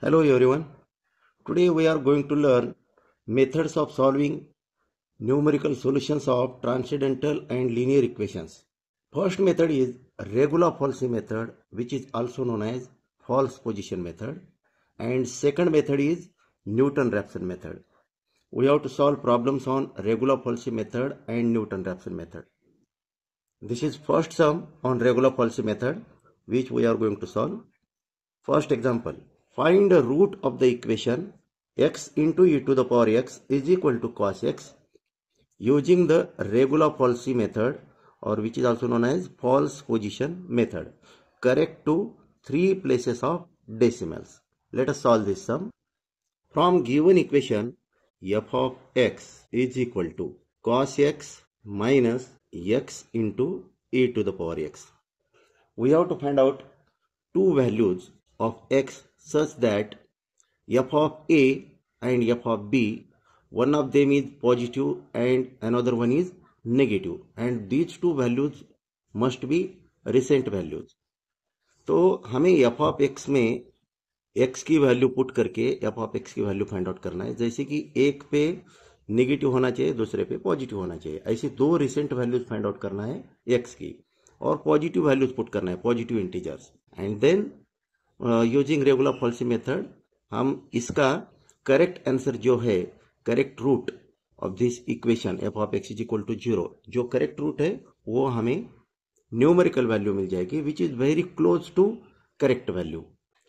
Hello everyone. Today we are going to learn methods of solving numerical solutions of transcendental and linear equations. First method is Regula-Falsi method, which is also known as false position method, and second method is Newton-Raphson method. We have to solve problems on Regula-Falsi method and Newton-Raphson method. This is first sum on Regula-Falsi method, which we are going to solve. First example, find the root of the equation x into e to the power x is equal to cos x using the Regula-Falsi method, or which is also known as false position method, correct to 3 places of decimals. Let us solve this sum. From given equation, f of x is equal to cos x minus x into e to the power x. We have to find out two values of x such that f of a and f of b, one of them is positive and another one is negative, and these two values must be recent values. तो हमें f of x में x की value put करके f of x की value find out करना है. जैसे कि एक पे नेगेटिव होना चाहिए, दूसरे पे पॉजिटिव होना चाहिए. ऐसी दो रिसेंट वैल्यूज फाइंड आउट करना है x की, और पॉजिटिव वैल्यूज पुट करना है, positive integers. And then using Regula-Falsi method हम इसका करेक्ट आंसर जो है, correct root of this equation f of x is equal to 0, जो करेक्ट रूट है वो हमें न्यूमेरिकल वैल्यू मिल जाएगी, which is very close to correct value.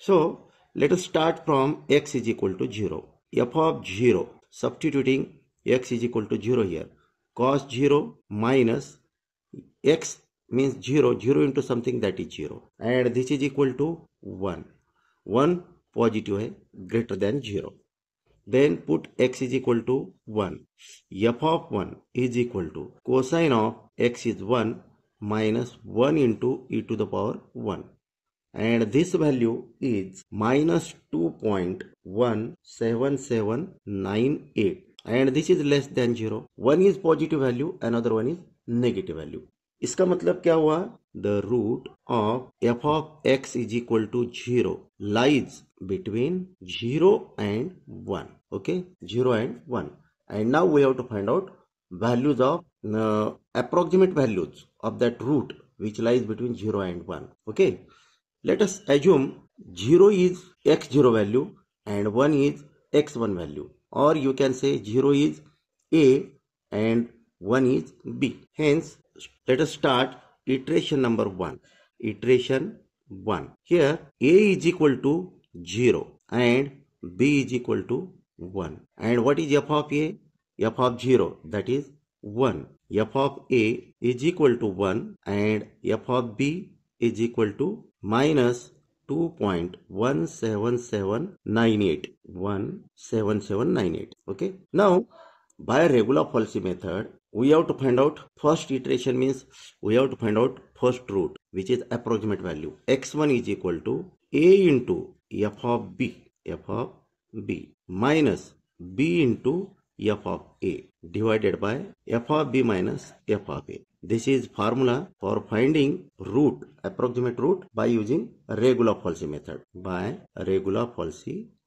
So let us start from x is equal to 0. f of 0, substituting x is equal to 0 here. Cos 0 minus x means 0. 0 into something, that is 0. And this is equal to 1. 1 positive है, greater than 0. Then put x is equal to 1. f of 1 is equal to cosine of x is 1 minus 1 into e to the power 1. And this value is minus 2.17798, and this is less than 0. One is positive value, another one is negative value. इसका मतलब क्या हुआ? The root of f of x is equal to 0 lies between 0 and 1. Okay, 0 and 1. And now we have to find out values of approximate values of that root which lies between 0 and 1. Okay. Let us assume 0 is x0 value and 1 is x1 value, or you can say 0 is a and 1 is b. Hence, let us start iteration number 1. Iteration 1. Here a is equal to 0 and b is equal to 1. And what is f of a? f of 0, that is 1. f of a is equal to 1 and f of b is equal to minus 2.17798. 17798. Okay. Now, by Regula-Falsi method, we have to find out first iteration, means we have to find out first root, which is approximate value. x1 is equal to a into f of b minus b into f of a divided by f of b minus f of a. This is formula for finding root, approximate root, by using Regula-Falsi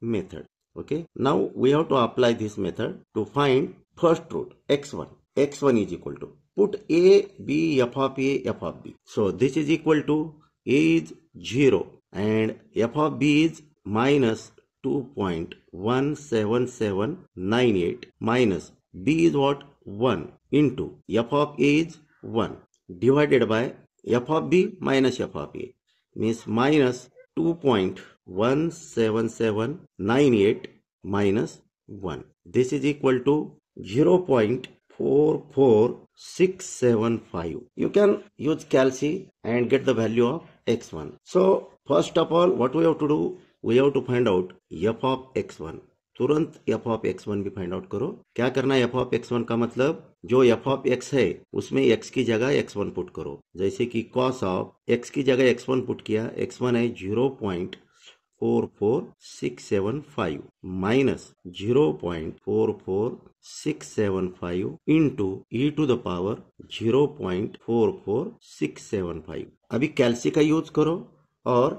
method. Okay. Now we have to apply this method to find first root, x1. x1 is equal to, put a, b, f of a, f of b. So this is equal to, a is 0 and f of b is minus 2.17798 minus b is what? 1 into f of a is 1 divided by f of b minus f of a, means minus 2.17798 minus 1. This is equal to 0.44675. You can use calci and get the value of x1. So first of all, what we have to do? We have to find out f of x1. तुरंत f of x1 भी find out करो. क्या करना है? f of x1 का मतलब जो f of x है उसमें x की जगह x1 पुट करो. जैसे कि cos of x की जगह x1 पुट किया, x1 है 0.44675 minus 0.44675 into e to the power 0.44675. अभी कैल्सी का यूज करो और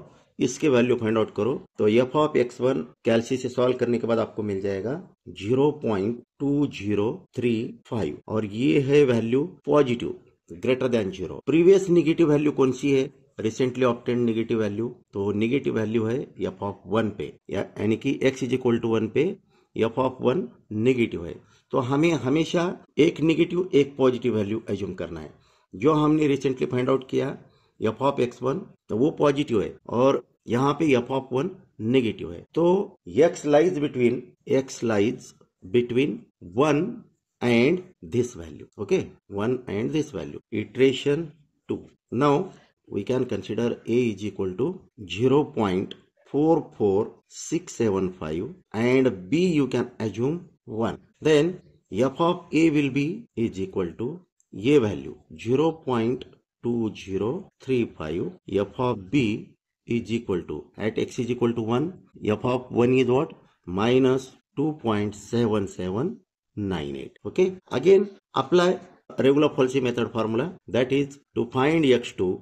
इसके वैल्यू फाइंड आउट करो। तो एफ ऑफ x1 कैलसी से सॉल्व करने के बाद आपको मिल जाएगा 0.2035 और ये है value positive greater than 0। Previous negative value कौन सी है? Recently obtained negative value. तो नेगेटिव वैल्यू है एफ ऑफ 1 पे, यानी कि x इज इक्वल टू 1 पे एफ ऑफ 1 नेगेटिव है। तो हमें हमेशा एक नेगेटिव एक पॉजिटिव वैल्यू एज्यूम करना है। जो हमने रिसेंटली फाइंड आउट किया एफ ऑफ x1 तो वो पॉजिटिव है और यहाँ पे एफ ऑफ 1 नेगेटिव है। तो x lies between 1 and this value. Okay, 1 and this value. Iteration 2. Now we can consider A is equal to 0.44675 and B you can assume 1. Then f of A will be is equal to ये value 0.2035. f of B is equal to at x is equal to 1. f of 1 is what? Minus 2.7798. Okay, again apply regular Folsey method formula, that is to find x2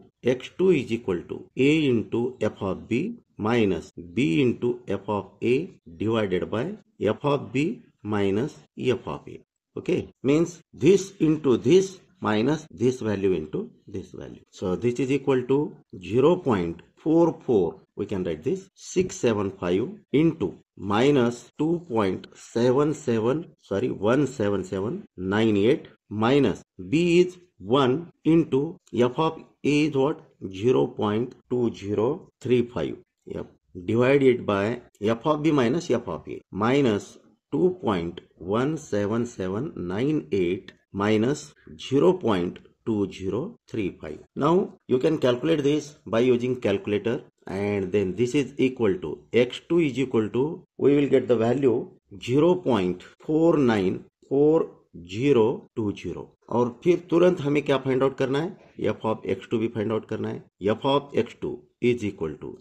is equal to a into f of b minus b into f of a divided by f of b minus f of a. Okay, means this into this minus this value into this value. So this is equal to 0.44, we can write this 675 into minus 17798 minus b is 1 into f of a is what? 0.2035. Yep. Divided by f of b minus f of a minus 2.17798 minus 0.2035. Now you can calculate this by using calculator, and then this is equal to x2 is equal to, we will get the value 0.494020 और फिर तुरंत हमें क्या find out करना है? f of x2 भी find out करना है। f of x2 is equal to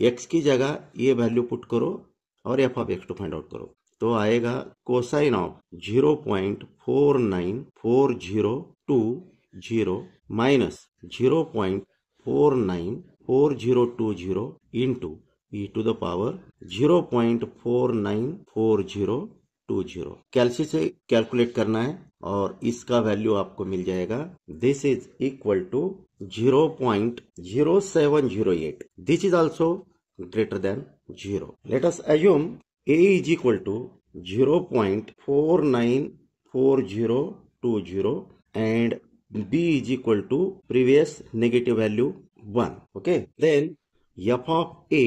x की जगह ये वैल्यू पुट करो और f of x2 find out करो तो आएगा cosine of 0.494020 minus 0.494020 into e to the power 0.494020। कैलसी से कैलकुलेट करना है और इसका वैल्यू आपको मिल जाएगा, this is equal to 0.0708। This is also greater than 0। Let us assume A is equal to 0.494020 and B is equal to previous negative value 1. Okay, then f of A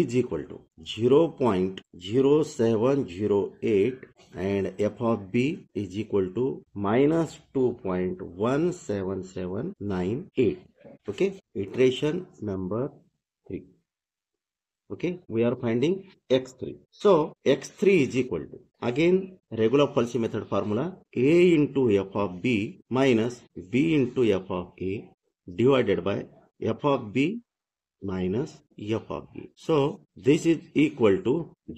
is equal to 0.0708 and f of B is equal to minus 2.17798. Okay, iteration number 3. Okay, we are finding x3. So x3 is equal to, again regular Folsey method formula, a into f of b minus b into f of a divided by f of b minus f of b. So this is equal to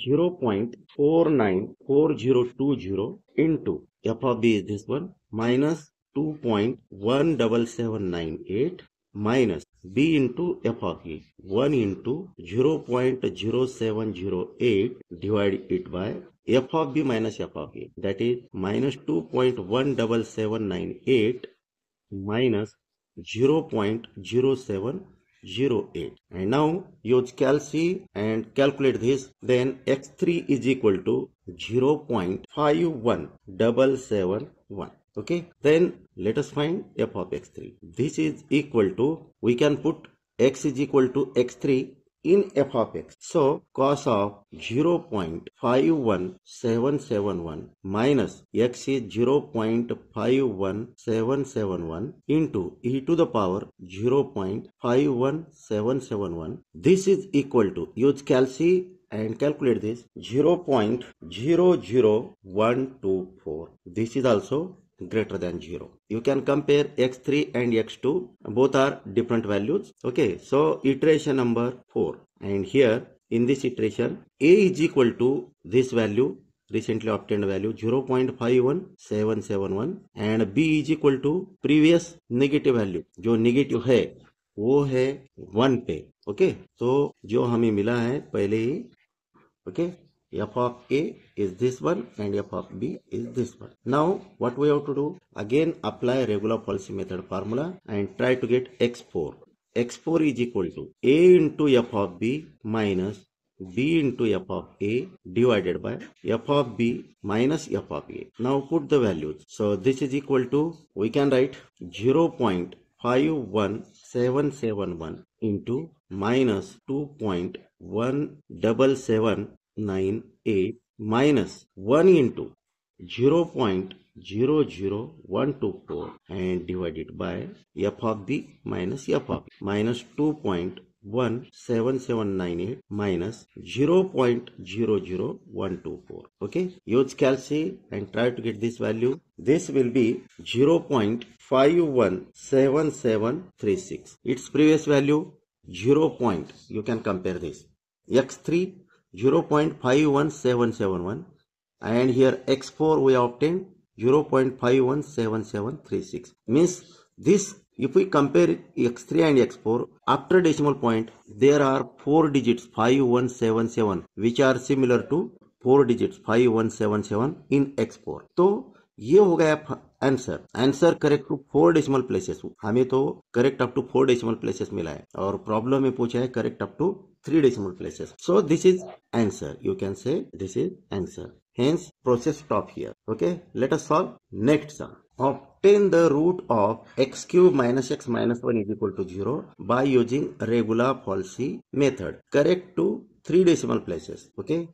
0.494020 into f of b is this one minus 2.17798 minus b into f of a 1 into 0.0708 divide it by f of b minus f of a, that is minus 2.17798 minus 0.0708. And now use calci and calculate this. Then x3 is equal to 0.51771. Okay, then let us find f of x3. This is equal to, we can put x is equal to x3 in f of x. So cos of 0.51771 minus x is 0.51771 into e to the power 0.51771. This is equal to, use calci and calculate this, 0.00124. This is also greater than 0. You can compare x3 and x2, both are different values. Okay, so iteration number 4, and here in this iteration a is equal to this value, recently obtained value 0.51771 and b is equal to previous negative value जो negative है वो है 1 पे। Okay, तो जो हमें मिला है पहले ही, okay, f of a is this one and f of b is this one. Now what we have to do, again apply regular policy method formula and try to get x4. x4 is equal to a into f of b minus b into f of a divided by f of b minus f of a. Now put the values. So this is equal to, we can write 0.51771 into minus 2.17798 minus 1 into 0.00124 and divided by f of b minus f of b minus 2.17798 minus 0.00124. Okay, use calculate and try to get this value. This will be 0.517736. Its previous value 0. You can compare this. x3 0.51771 and here x4 we obtained 0.517736. Means this, if we compare x3 and x4 after decimal point, there are 4 digits 5177 which are similar to 4 digits 5177 in x4. तो ये हो गया answer. Answer correct to 4 decimal places. हमें तो correct up to 4 decimal places मिला है और problem में पूछा है correct up to 3 decimal places. So this is answer. You can say this is answer. Hence process stop here. Okay, let us solve next sum. Obtain the root of x cube minus x minus 1 is equal to 0 by using regular Falsy method. Correct to 3 decimal places. Okay,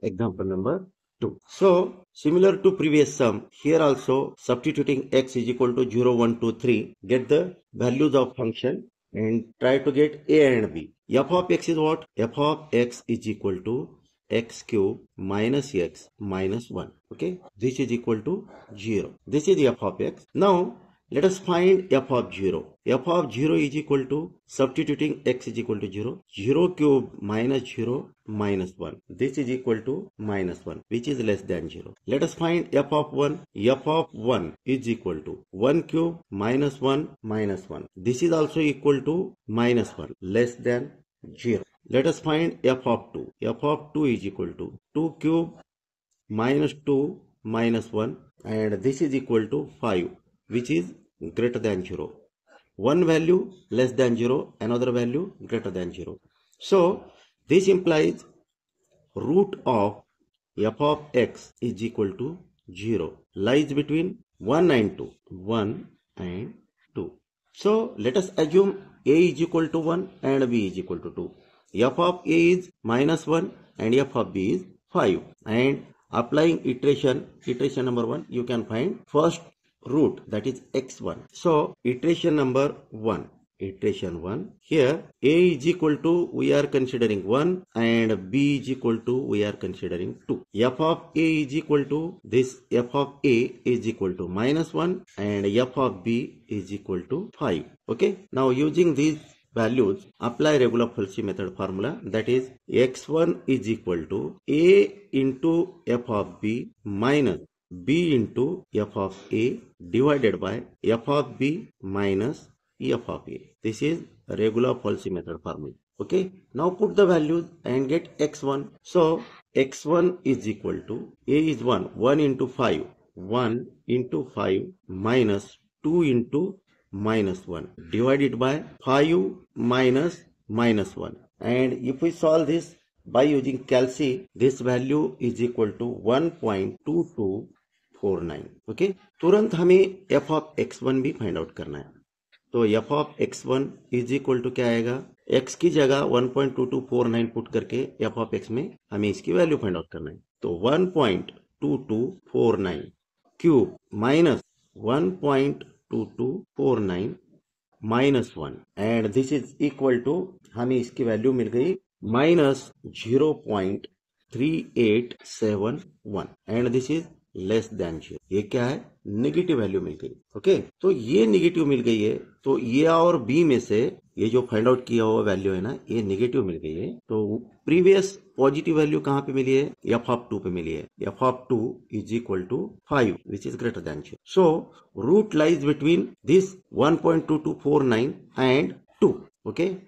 example number 2. So similar to previous sum, here also substituting x is equal to 0, 1, 2, 3, get the values of function and try to get a and b. F of x is what? F of x is equal to x cube minus x minus 1. Okay, this is equal to 0. This is f of x. Now let us find f of 0. F of 0 is equal to, substituting x is equal to 0, 0 cube minus 0 minus 1. This is equal to minus 1, which is less than 0. Let us find f of 1. F of 1 is equal to 1 cube minus 1 minus 1. This is also equal to minus 1, less than 0. Let us find f of 2. F of 2 is equal to 2 cube minus 2 minus 1 and this is equal to 5, which is greater than 0. One value less than 0, another value greater than 0. So this implies root of f of x is equal to 0, lies between 1 and 2. 1 and 2. So let us assume a is equal to 1 and b is equal to 2. F of a is minus 1 and f of b is 5. And applying iteration number 1, you can find first root, that is x1. So iteration number 1. Iteration 1. Here a is equal to, we are considering 1 and b is equal to, we are considering 2. F of a is equal to, this f of a is equal to minus 1 and f of b is equal to 5. Okay, now using these values, apply regular Falsy method formula, that is x1 is equal to a into f of b minus b into f of a divided by f of b minus f of a. This is regular Falsy method formula. Okay, now put the values and get x1. So x1 is equal to, a is 1, 1 into 5, 1 into 5 minus 2 into minus 1 divided by 5 minus minus 1. And if we solve this by using calci, this value is equal to 1.2249. Okay, तुरंत हमें f of x1 भी find out करना है। तो f of x1 is equal to क्या आएगा, x की जगह 1.2249 पुट करके f of x में हमें इसकी वैल्यू फाइंड आउट करना है। तो 1.2249 cube minus 1.2249 minus 1 and this is equal to, हमें इसकी वैल्यू मिल गई minus 0.3871 and this is less than 0। ये क्या है, नेगेटिव वैल्यू मिल गई। ओके, तो ये नेगेटिव मिल गई है, तो ए और बी में से ये जो फाइंड आउट किया हुआ वैल्यू है ना, ये नेगेटिव मिल गई है। तो प्रीवियस पॉजिटिव वैल्यू कहाँ पे मिली है, एफ ऑफ 2 पे मिली है। F of 2 is equal to 5 which is greater than 0। So root lies between this 1.2249 and 2. Okay,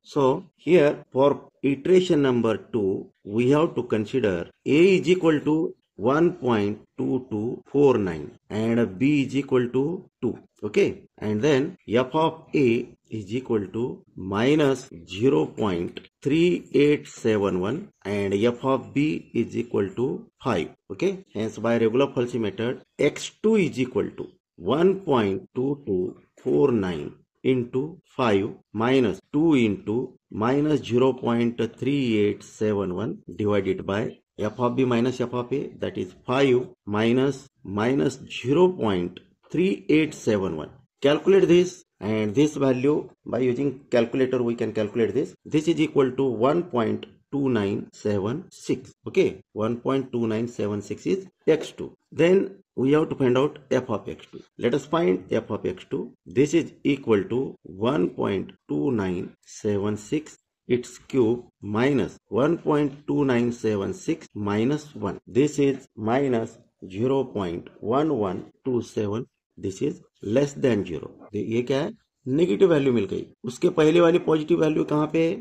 so here for iteration number 2, we have to consider A is equal to 1.2249 and B is equal to 2. Okay, and then f of A is equal to minus 0.3871 and f of B is equal to 5. Okay, hence by regular Falsy method, x2 is equal to 1.2249 into 5 minus 2 into minus 0.3871 divided by f of b minus f of a, that is 5 minus 0.3871. Calculate this, and this value by using calculator we can calculate this. This is equal to 1.2976. Okay, 1.2976 is x2. Then we have to find out f of x2. Let us find f of x2. This is equal to 1.2976 its cube minus 1.2976 minus 1. This is minus 0.1127. This is less than 0. ये क्या है, negative value मिल गई. उसके पहले वाली positive value कहाँ पे है,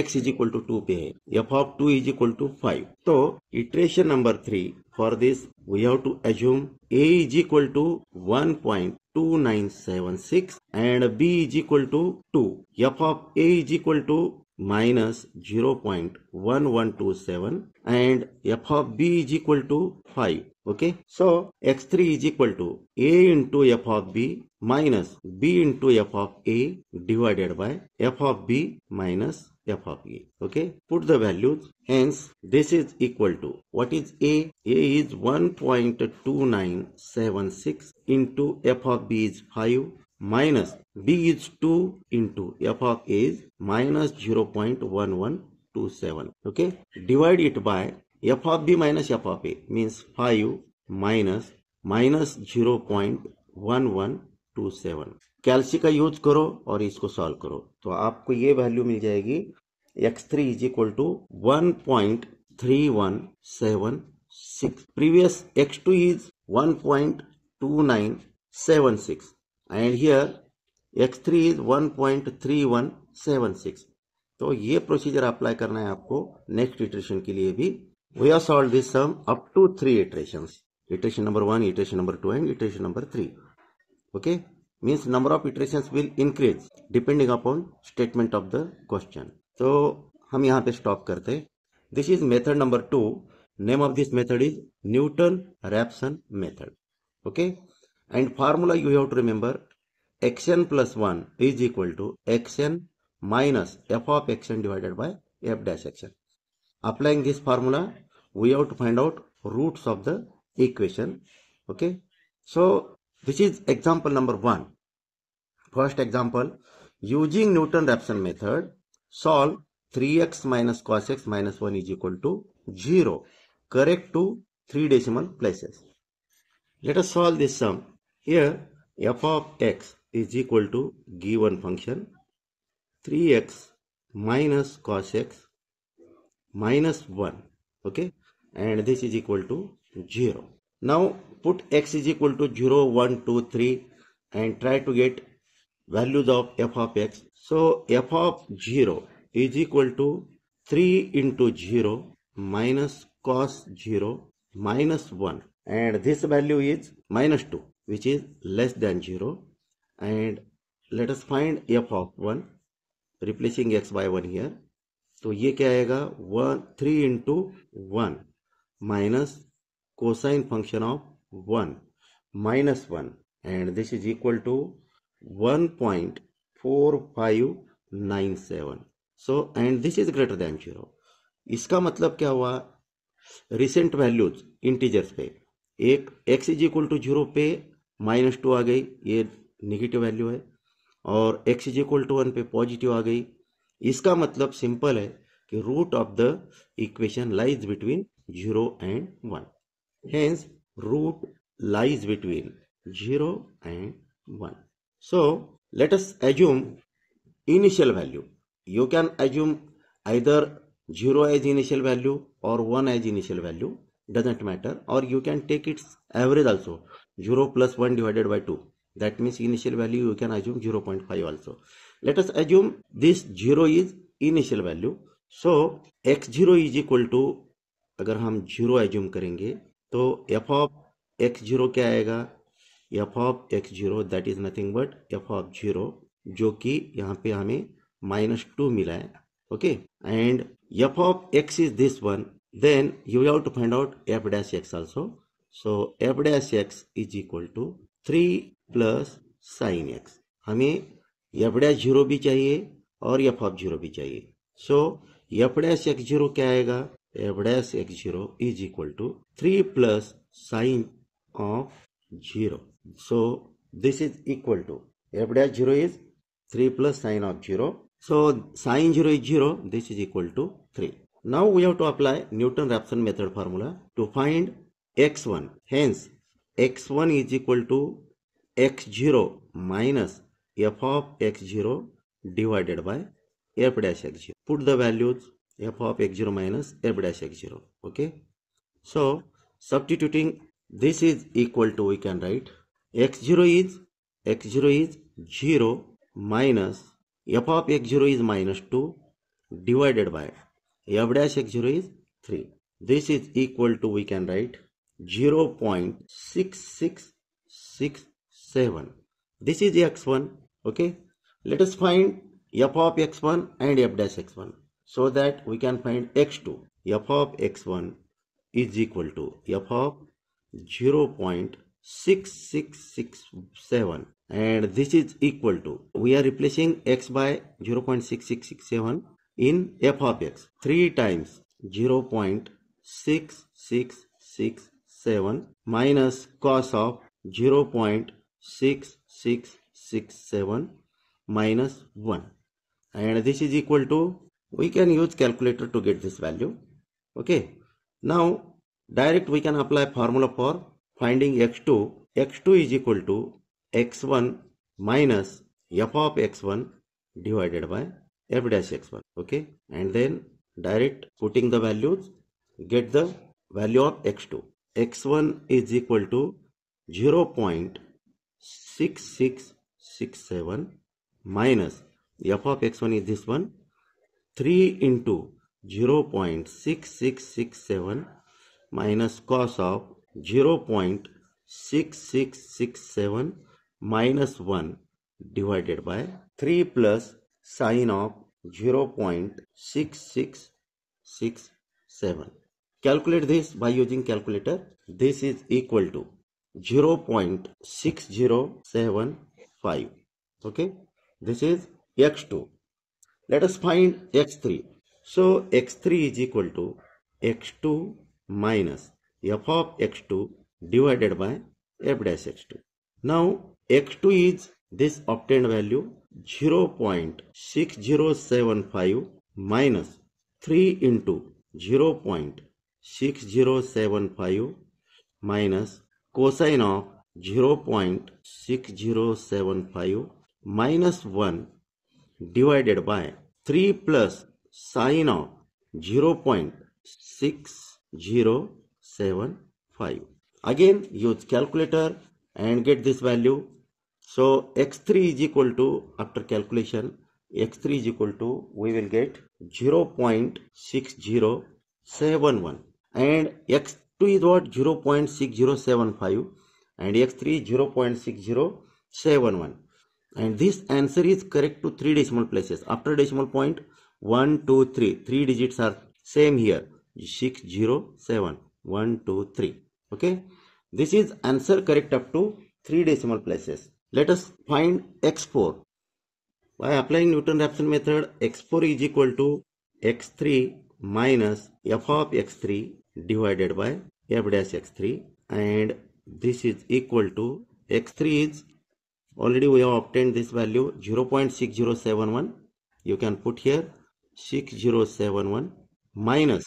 x इज इक्वल टू 2 पे है, f of 2 is equal to 5. तो iteration number 3 for this we have to assume a is equal to 1.2976 and b is equal to 2. f of a is equal to minus 0.1127 and f of b is equal to 5. Okay, so x3 is equal to a into f of b minus b into f of a divided by f of b minus f of a. Okay, put the values. Hence this is equal to, what is a? A is 1.2976 into f of b is 5 minus b is 2 into f of a is minus 0.1127. Okay, divide it by f of b minus f of a means 5 minus 0.1127. कैल्सी का use करो और इसको solve करो तो आपको ये value मिल जाएगी x3 is equal to 1.3176. previous x2 is 1.2976 and here x3 is 1.3176. तो ये प्रोसीजर अप्लाई करना है आपको नेक्स्ट इटरेशन के लिए भी. We have solved this sum up to 3 iterations. Iteration number 1, iteration number 2 and iteration number 3. Okay, means number of iterations will increase depending upon statement of the question. तो हम यहाँ पे स्टॉप करते हैं. This is method number 2. Name of this method is Newton-Raphson method. Okay, and formula you have to remember, xn plus 1 is equal to xn minus f of xn divided by f dash xn. Applying this formula, we have to find out roots of the equation. Okay, so this is example number 1. First example, using Newton-Raphson method, solve 3x minus cos x minus 1 is equal to 0. Correct to 3 decimal places. Let us solve this sum. Here f of x is equal to given function 3x minus cos x minus 1. Okay, and this is equal to 0. Now put x is equal to 0, 1, 2, 3 and try to get values of f of x. So f of 0 is equal to 3 into 0 minus cos 0 minus 1 and this value is minus 2 which is less than 0. And let us find f of 1 replacing x by 1 here. तो ये क्या आएगा, 3 into 1 minus cosine function of 1 minus 1 and this is equal to 1.4597. So and this is greater than 0. इसका मतलब क्या हुआ, recent values integers पे एक x इज इक्वल टू 0 पे -2 आ गई, ये नेगेटिव वैल्यू है, और x इज इक्वल टू 1 पे पॉजिटिव आ गई. इसका मतलब सिंपल है कि root of the equation lies between 0 and 1. Hence root lies between 0 and 1. So let us assume initial value. You can assume either 0 as initial value or 1 as initial value, doesn't matter, or you can take its average also, 0 plus 1 divided by 2. That means initial value you can assume 0.5 also. Let us assume this 0 is initial value. So x0 is equal to, अगर हम 0 assume करेंगे तो f of x0 क्या आएगा? f of x0 that is nothing but f of 0, जो कि यहाँ पे हमें -2 मिला है. Okay, and f of x is this one. Then you have to find out f dash x also. So f dash x is equal to 3 plus sin x. हमें f dash 0 भी चाहिए और f of 0 भी चाहिए. So f dash x0 क्या आएगा? f dash x0 is equal to 3 plus sin of 0. So this is equal to f dash 0 is 3 plus sin of 0. So sin 0 is 0. This is equal to 3. Now we have to apply Newton-Raphson method formula to find x1. Hence x1 is equal to x0 minus f of x0 divided by f dash x0. Put the values f of x0 minus f dash x0. Okay. So substituting this is equal to, we can write x0 is 0 minus f of x0 is -2 divided by f dash x0 is 3. This is equal to, we can write 0.6667. This is x1. Okay. Let us find f of x1 and f dash x1 so that we can find x2. f of x1 is equal to f of 0.6667, and this is equal to, we are replacing x by 0.6667 in f of x. 3 times 0.6667 minus cos of 0.6667 minus 1, and this is equal to, we can use calculator to get this value. Okay. Now direct we can apply formula for finding x2. x2 is equal to x1 minus f of x1 divided by f dash x1. Okay, and then direct putting the values, get the value of x2. x1 is equal to 0.6667 minus f of x1 is this one, 3 into 0.6667 minus cos of 0.6667 minus 1 divided by 3 plus sin of 0.6667. Calculate this by using calculator. This is equal to 0.6075. Okay, this is x2. Let us find x3. So x3 is equal to x2 minus f of x2 divided by f dash x2. Now x2 is this obtained value 0.6075 minus 3 into 0.6075 minus cosine of 0.6075 minus 1 divided by 3 plus sine of 0.6075. Again use calculator and get this value. So x3 is equal to, after calculation, x3 is equal to, we will get 0.6071, and x2 is what? 0.6075, and x3 is 0.6071. And this answer is correct to 3 decimal places. After decimal point 1, 2, 3, 3 digits are same here, 607, 1, 2, 3. Okay, this is answer correct up to 3 decimal places. Let us find x4. By applying Newton-Raphson method, x4 is equal to x3 minus f of x3 divided by f dash x3, and this is equal to, x3 is, already we have obtained this value 0.6071. You can put here 6071 minus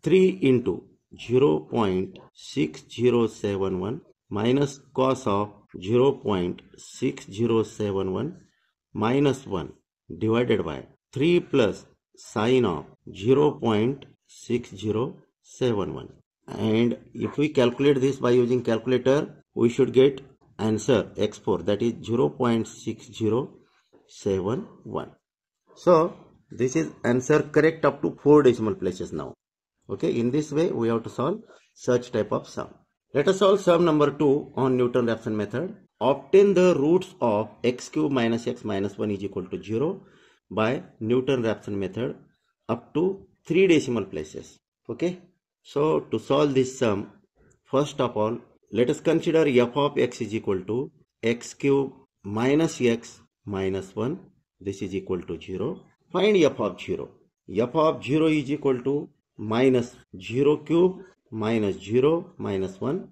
3 into 0.6071 minus cos of 0.6071 minus 1 divided by 3 plus sine of 0.6071. And if we calculate this by using calculator, we should get answer x4, that is 0.60 471. So this is answer correct up to 4 decimal places now. Okay, in this way we have to solve such type of sum. Let us solve sum number 2 on Newton-Raphson method. Obtain the roots of x cube minus x minus 1 is equal to 0 by Newton-Raphson method up to 3 decimal places. Okay, so to solve this sum, first of all, let us consider f of x is equal to x cube minus x minus 1. This is equal to 0. Find f of 0. F of 0 is equal to minus 0 cube minus 0 minus 1.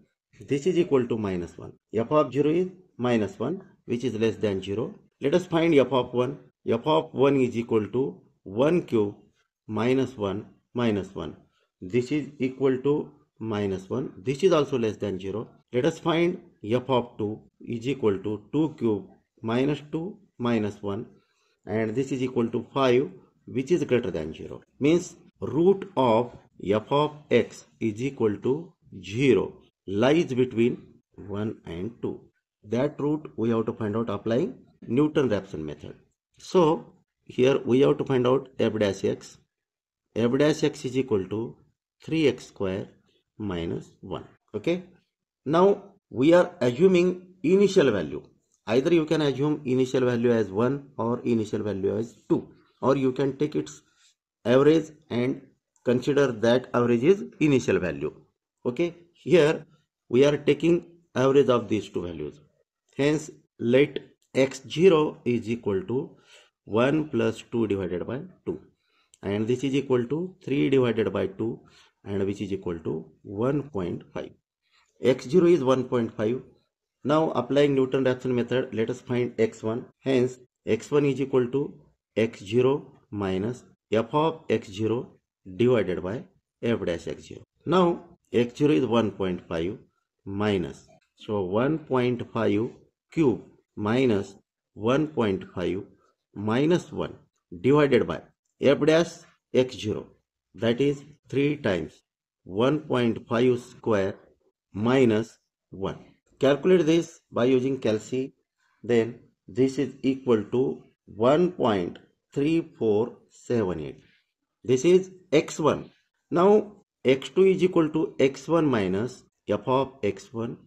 This is equal to minus 1. F of 0 is minus 1, which is less than 0. Let us find f of 1. F of 1 is equal to 1 cube minus 1 minus 1. This is equal to minus 1. This is also less than 0. Let us find f of 2 is equal to 2 cube minus 2 minus 1, and this is equal to 5, which is greater than 0. Means root of f of x is equal to 0 lies between 1 and 2. That root we have to find out applying Newton-Raphson method. So here we have to find out f dash x. F dash x is equal to 3x square minus 1. Okay. Now we are assuming initial value. Either you can assume initial value as 1 or initial value as 2, or you can take its average and consider that average is initial value. Okay, here we are taking average of these two values. Hence let x0 is equal to 1 plus 2 divided by 2, and this is equal to 3 divided by 2, and which is equal to 1.5. x0 is 1.5. Now applying Newton-Raphson method, let us find x1. Hence x1 is equal to x0 minus f of x0 divided by f dash x0. Now x0 is 1.5 minus, so 1.5 cube minus 1.5 minus 1 divided by f dash x0, that is 3 times 1.5 square minus 1. Calculate this by using calci, then this is equal to 1.3478. This is x1. Now x2 is equal to x1 minus f of x1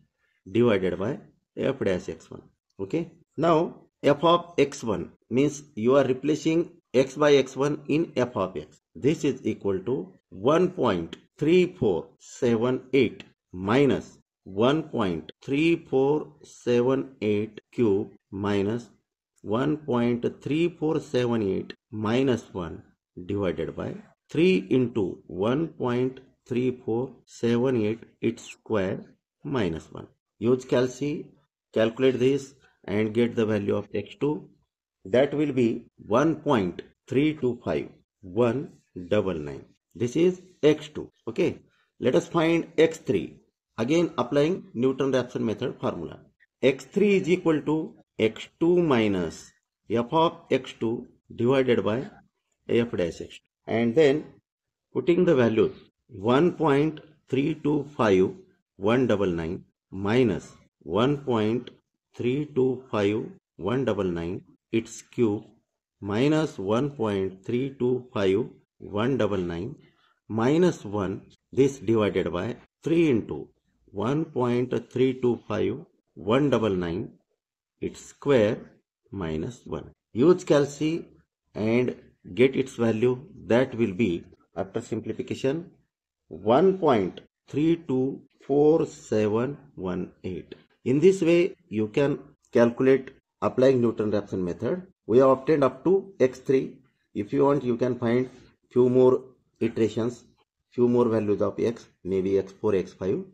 divided by f dash x1. Okay. Now f of x1 means you are replacing x by x1 in f of x. This is equal to 1.3478 minus 1.3478 cube minus 1.3478 minus 1 divided by 3 into 1.3478 its square minus 1. Use calci, calculate this and get the value of x2. That will be 1.325199. This is x2. Okay. Let us find x3. Again applying Newton-Raphson method formula. x3 is equal to x2 minus f of x2 divided by f dash x2. And then putting the values 1.325199 minus 1.325199 its cube minus 1.325199 minus 1, this divided by 3 into 1.325199 its square minus 1. Use calci and get its value. That will be, after simplification, 1.324718. In this way you can calculate applying Newton-Raphson method. We have obtained up to x3. If you want, you can find few more iterations, few more values of x, maybe x4, x5.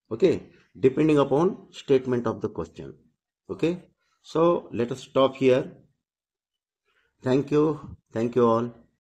Okay, depending upon statement of the question. Okay, so let us stop here. Thank you all.